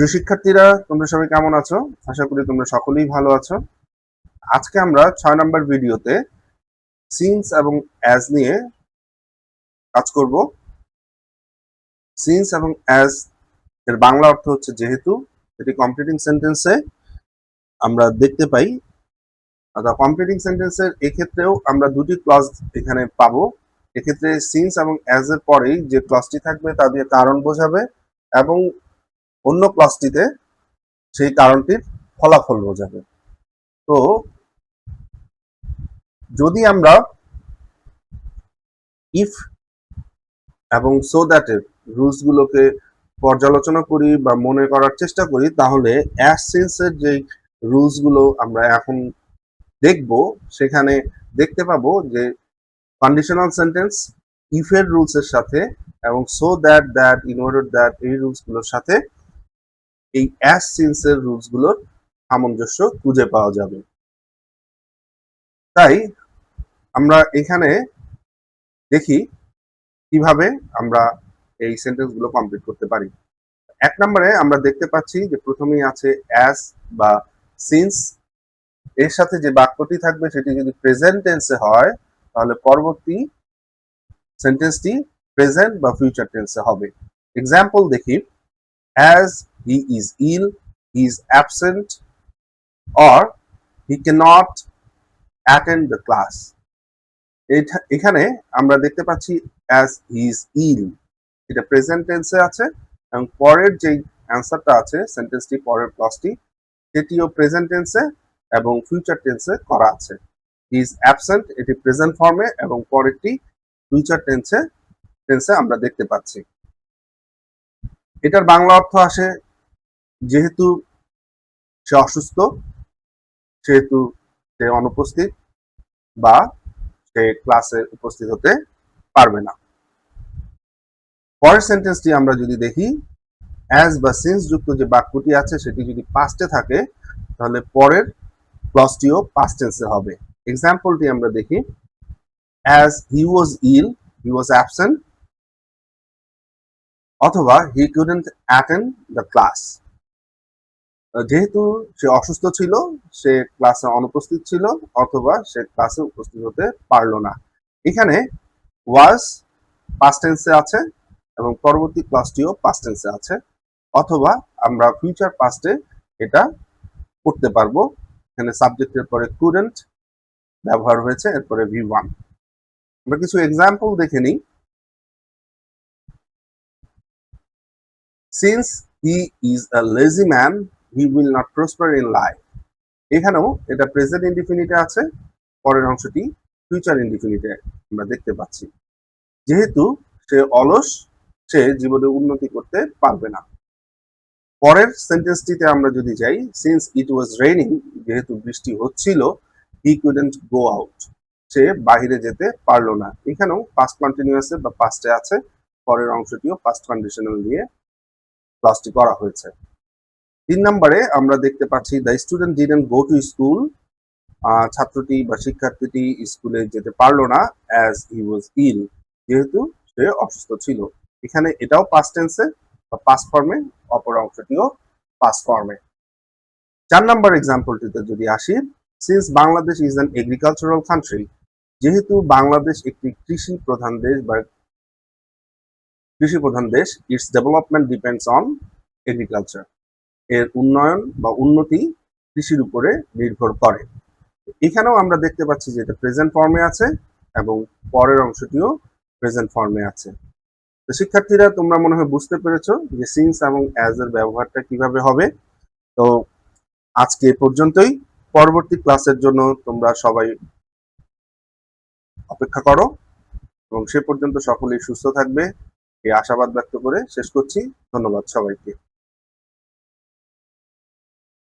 প্রিয় শিক্ষার্থীরা, তোমরা সবাই কেমন আছো? আশা করি তোমরা সকলেই ভালো আছো। আজকে আমরা 6 নম্বর ভিডিওতে সিন্স এবং অ্যাজ নিয়ে কাজ করব। সিন্স এবং অ্যাজ এর বাংলা অর্থ হচ্ছে যেহেতু। এটি কমপ্লিটিং সেন্টেন্সে আমরা দেখতে পাই। কমপ্লিটিং সেন্টেন্সের এক্ষেত্রেও আমরা দুটি ক্লজ এখানে পাবো। এক্ষেত্রে সিন্স এবং অ্যাজ এর পরেই যে ক্লজটি থাকবে তা দিয়ে কারণ বোঝাবে এবং অন্য ক্লজটিতে সেই কারণটির ফলাফল বোঝাবে। তো যদি আমরা ইফ এবং সো দ্যাটের রুলস গুলোকে পর্যালোচনা করি বা মনে করার চেষ্টা করি, তাহলে অ্যাজ সিন্সের যে রুলস গুলো আমরা এখন দেখব, সেখানে দেখতে পাবো যে কন্ডিশনাল সেন্টেন্স ইফ এর রুলস এর সাথে এবং so that, that, in order that এই রুলস গুলোর সাথে এই অ্যাজ সিন্সের রুলস গুলোর সামঞ্জস্য খুঁজে পাওয়া যাবে। তাই আমরা এখানে দেখি কিভাবে আমরা এই সেন্টেন্স গুলো কমপ্লিট করতে পারি। 1 নম্বরে আমরা দেখতে পাচ্ছি যে প্রথমেই আছে অ্যাজ বা সিন্স। এর সাথে যে বাক্যটি থাকবে সেটি যদি প্রেজেন্ট টেন্সে হয়, তাহলে পরবর্তী সেন্টেন্সটি প্রেজেন্ট বা ফিউচার টেন্সে হবে। এক্সাম্পল দেখি, as he is ill, he is absent, or he cannot attend the class. এখানে আমরা দেখতে পাচ্ছি অ্যাজ হি ইজ ইল, এটা প্রেজেন্ট টেন্সে আছে এবং পরের যেই অ্যান্সারটা আছে, সেন্টেন্সটি পরের ক্লজটি, সেটিও প্রেজেন্ট টেন্সে এবং ফিউচার টেন্সে করা আছে। হি ইজ অ্যাবসেন্ট এটি প্রেজেন্ট ফর্মে এবং পরেরটি ফিউচার টেন্সে আমরা দেখতে পাচ্ছি। এটার বাংলা অর্থ আসে যেহেতু সে অসুস্থ, সেহেতু সে অনুপস্থিত বা সে ক্লাসে উপস্থিত হতে পারবে না। পরের সেন্টেন্সটি আমরা যদি দেখি, অ্যাজ বা সিন্স যুক্ত যে বাক্যটি আছে সেটি যদি পাস্টে থাকে, তাহলে পরের ক্লজটিও পাস্ট টেন্সে হবে। এক্সাম্পলটি আমরা দেখি, as he was ill, he was absent, অথবা হি কুডন্ট অ্যাটেন্ড দ্য ক্লাস। যেহেতু সে অসুস্থ ছিল, সে ক্লাসে অনুপস্থিত ছিল, অথবা সে ক্লাসে উপস্থিত হতে পারলো না। এখানে ওয়াজ পাস্ট টেন্সে আছে এবং পরবর্তী ক্লজটিও পাস্ট টেন্সে আছে, অথবা আমরা ফিউচার পাস্টে এটা করতে পারবো। এখানে সাবজেক্টের পরে কুডন্ট ব্যবহার হয়েছে, এরপরে V1। আমরা কিছু এক্সাম্পল দেখে নিই। Since he is a lazy man, he will not prosper in life. এখানেও এটা প্রেজেন্ট ইনডিফিনিটে আছে, পরের অংশটি ফিউচার ইনডিফিনিটে আমরা দেখতে পাচ্ছি। যেহেতু সে অলস, সে জীবনে উন্নতি করতে পারবে না। পরের সেন্টেন্সটিতে আমরা যদি যাই, সিন্স ইট ওয়াজ রেইনিং, যেহেতু বৃষ্টি হচ্ছিল, হি কুডন্ট গো আউট, সে বাহিরে যেতে পারলো না। এখানেও পাস্ট কন্টিনিউয়াসে বা পাস্টে আছে, পরের অংশটিও পাস্ট কন্ডিশনাল দিয়ে ক্লাসটি করা হয়েছে। 3 নম্বরে আমরা দেখতে পাচ্ছি the student didn't go to school, ছাত্রটি বা শিক্ষার্থীটি স্কুলে যেতে পারলো না, অ্যাজ হি ওয়াজ ইল, যেহেতু সে অসুস্থ ছিল। এখানে এটাও পাস্ট টেন্সে বা পাস্ট ফর্মে, অপর অংশটিও পাস্ট ফর্মে। 4 নম্বর এক্সাম্পলটিতে যদি আসি, since Bangladesh is an agricultural country, যেহেতু বাংলাদেশ একটি কৃষি প্রধান দেশ, it's development depends on agriculture, এর উন্নয়ন বা উন্নতি কৃষির উপরে নির্ভর করে। এখানেও আমরা দেখতে পাচ্ছি যে এটা প্রেজেন্ট ফর্মে আছে এবং পরের অংশটিও প্রেজেন্ট ফর্মে আছে। তো শিক্ষার্থীরা, তোমরা মনে হয় বুঝতে পেরেছো যে সিন্স এবং অ্যাজ এর ব্যবহারটা কিভাবে হবে। তো আজকে এ পর্যন্তই। পরবর্তী ক্লাসের জন্য তোমরা সবাই অপেক্ষা করো এবং সে পর্যন্ত সকলেই সুস্থ থাকবে এই আশাবাদ ব্যক্ত করে শেষ করছি। ধন্যবাদ সবাইকে।